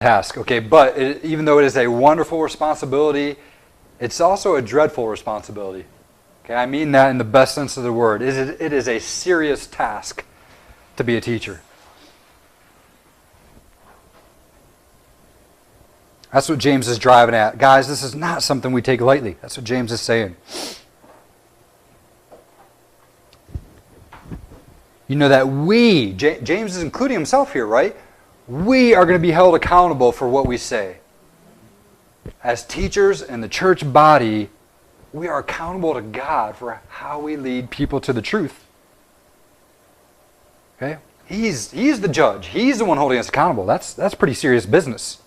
task, okay? But even though it is a wonderful responsibility, it's also a dreadful responsibility. Okay, I mean that in the best sense of the word. It is a serious task to be a teacher. That's what James is driving at. Guys, this is not something we take lightly. That's what James is saying. You know that James is including himself here, right? We are going to be held accountable for what we say. As teachers in the church body, we are accountable to God for how we lead people to the truth. Okay? He's the judge. He's the one holding us accountable. That's pretty serious business.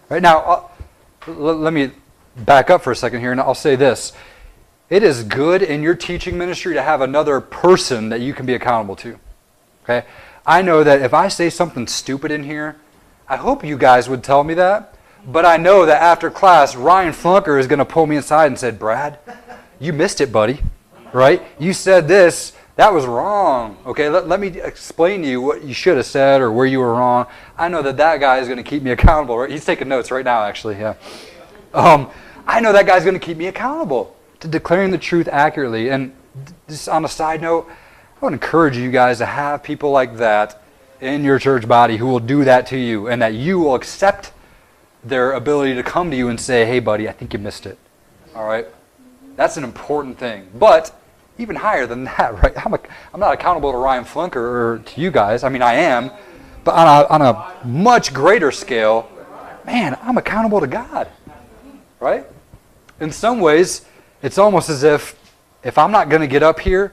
Right now, let me back up for a second here, and I'll say this. It is good in your teaching ministry to have another person that you can be accountable to. Okay? I know that if I say something stupid in here, I hope you guys would tell me that, but I know that after class, Ryan Flunker is going to pull me aside and say, Brad, you missed it, buddy. Right? You said this. That was wrong. Okay, let me explain to you what you should have said or where you were wrong. I know that guy is going to keep me accountable. Right? He's taking notes right now, actually. Yeah. I know that guy's going to keep me accountable to declaring the truth accurately. And just on a side note, I would encourage you guys to have people like that in your church body who will do that to you, and that you will accept their ability to come to you and say, hey, buddy, I think you missed it. All right? That's an important thing. But even higher than that, right? I'm not accountable to Ryan Flunker or to you guys. I mean, I am. But on a much greater scale, man, I'm accountable to God. Right? In some ways, it's almost as if I'm not going to get up here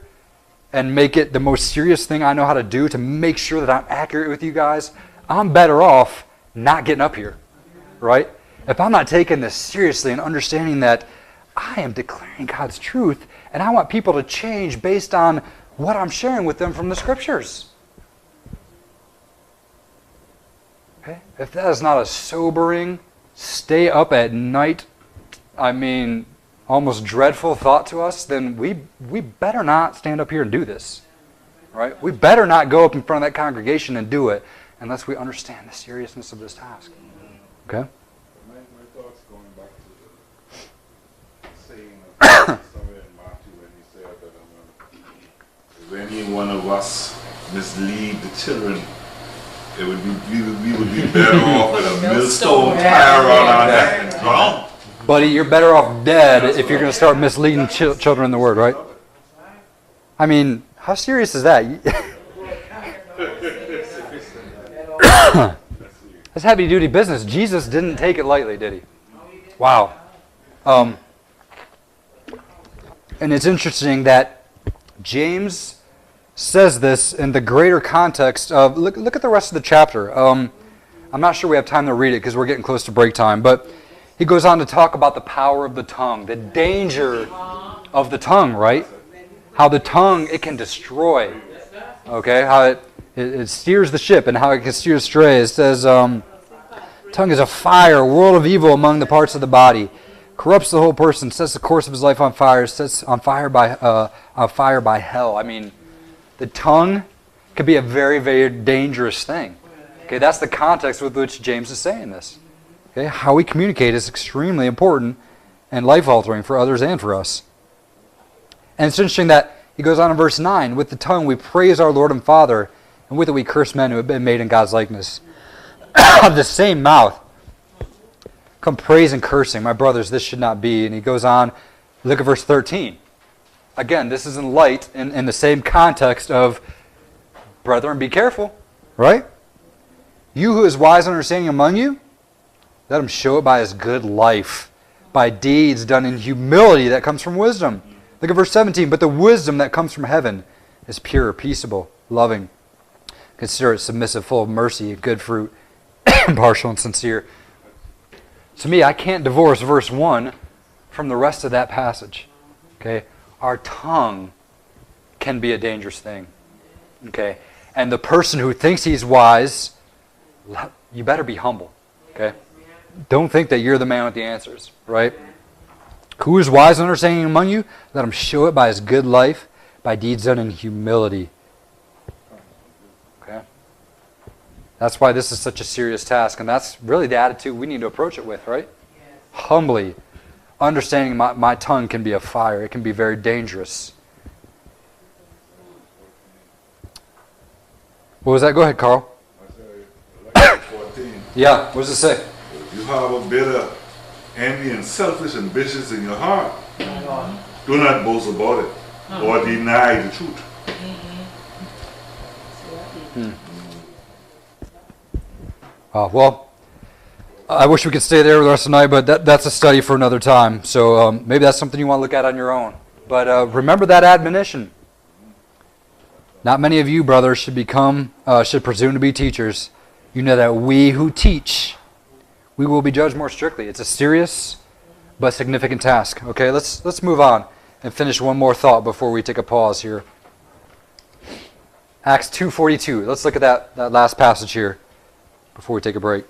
and make it the most serious thing I know how to do to make sure that I'm accurate with you guys, I'm better off not getting up here. Right? If I'm not taking this seriously and understanding that I am declaring God's truth, and I want people to change based on what I'm sharing with them from the Scriptures. Okay? If that is not a sobering, stay up at night, almost dreadful thought to us, then we better not stand up here and do this. Right? We better not go up in front of that congregation and do it unless we understand the seriousness of this task. Okay? My thoughts going back to the saying of somewhere in Matthew when he said that if any one of us mislead the children, we would be better off with a millstone tied around our neck. Wrong. Buddy, you're better off dead if you're going to start misleading children in the Word, right? I mean, how serious is that? That's heavy-duty business. Jesus didn't take it lightly, did he? Wow. And it's interesting that James says this in the greater context of, look at the rest of the chapter. I'm not sure we have time to read it because we're getting close to break time, but he goes on to talk about the power of the tongue, the danger of the tongue, right? How the tongue, it can destroy. Okay, how it steers the ship and how it can steer astray. It says, tongue is a fire, a world of evil among the parts of the body. Corrupts the whole person, sets the course of his life on fire, sets on fire by hell. I mean, the tongue could be a very, very dangerous thing. Okay, that's the context with which James is saying this. Okay, how we communicate is extremely important and life-altering for others and for us. And it's interesting that he goes on in verse 9, with the tongue we praise our Lord and Father, and with it we curse men who have been made in God's likeness. Of the same mouth come praise and cursing. My brothers, this should not be. And he goes on, look at verse 13. Again, this is in light, in the same context of, brethren, be careful, right? You who is wise and understanding among you, let him show it by his good life, by deeds done in humility that comes from wisdom. Look at verse 17. But the wisdom that comes from heaven is pure, peaceable, loving. Consider it submissive, full of mercy, good fruit, impartial and sincere. To me, I can't divorce verse 1 from the rest of that passage. Okay? Our tongue can be a dangerous thing. Okay? And the person who thinks he's wise, you better be humble. Okay? Don't think that you're the man with the answers, right? Who is wise and understanding among you? Let him show it by his good life, by deeds done in humility. Okay? That's why this is such a serious task, and that's really the attitude we need to approach it with, right? Humbly, understanding my tongue can be a fire. It can be very dangerous. What was that? Go ahead, Carl. I said, like 14. Yeah, what does it say? If you harbor bitter, envy, and selfish ambitions in your heart, do not boast about it or deny the truth. Well, I wish we could stay there the rest of the night, but that's a study for another time. So maybe that's something you want to look at on your own. But remember that admonition. Not many of you, brothers, should presume to be teachers. You know that we who teach, we will be judged more strictly. It's a serious but significant task. Okay, let's move on and finish one more thought before we take a pause here. Acts 2:42. Let's look at that last passage here before we take a break.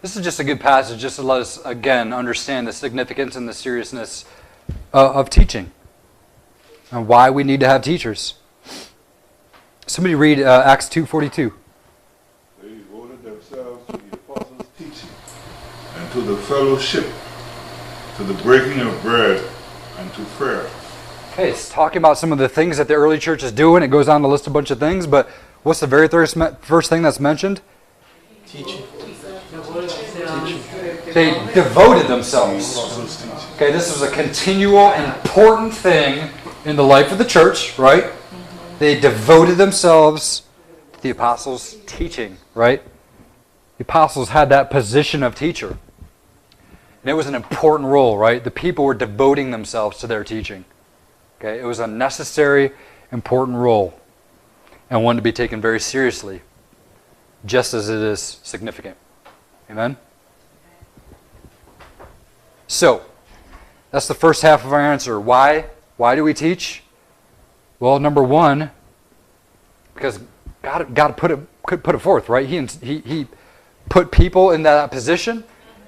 This is just a good passage just to let us, again, understand the significance and the seriousness of teaching and why we need to have teachers. Somebody read Acts 2:42. They devoted themselves to the apostles' teaching and to the fellowship, to the breaking of bread, and to prayer. Okay, it's talking about some of the things that the early church is doing. It goes on to list a bunch of things, but what's the very first thing that's mentioned? Teaching. They devoted themselves. Okay, this was a continual, important thing in the life of the church, right? They devoted themselves to the apostles' teaching, right? The apostles had that position of teacher. And it was an important role, right? The people were devoting themselves to their teaching. Okay, it was a necessary, important role, and one to be taken very seriously, just as it is significant. Amen? So, that's the first half of our answer. Why? Why do we teach? Well, number one, because God put it forth, right? He put people in that position,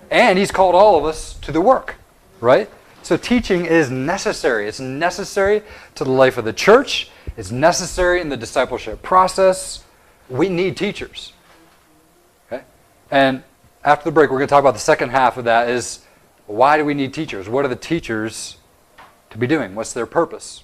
and He's called all of us to the work, right? So teaching is necessary. It's necessary to the life of the church. It's necessary in the discipleship process. We need teachers. Okay? And after the break, we're going to talk about the second half of that is, why do we need teachers? What are the teachers to be doing? What's their purpose?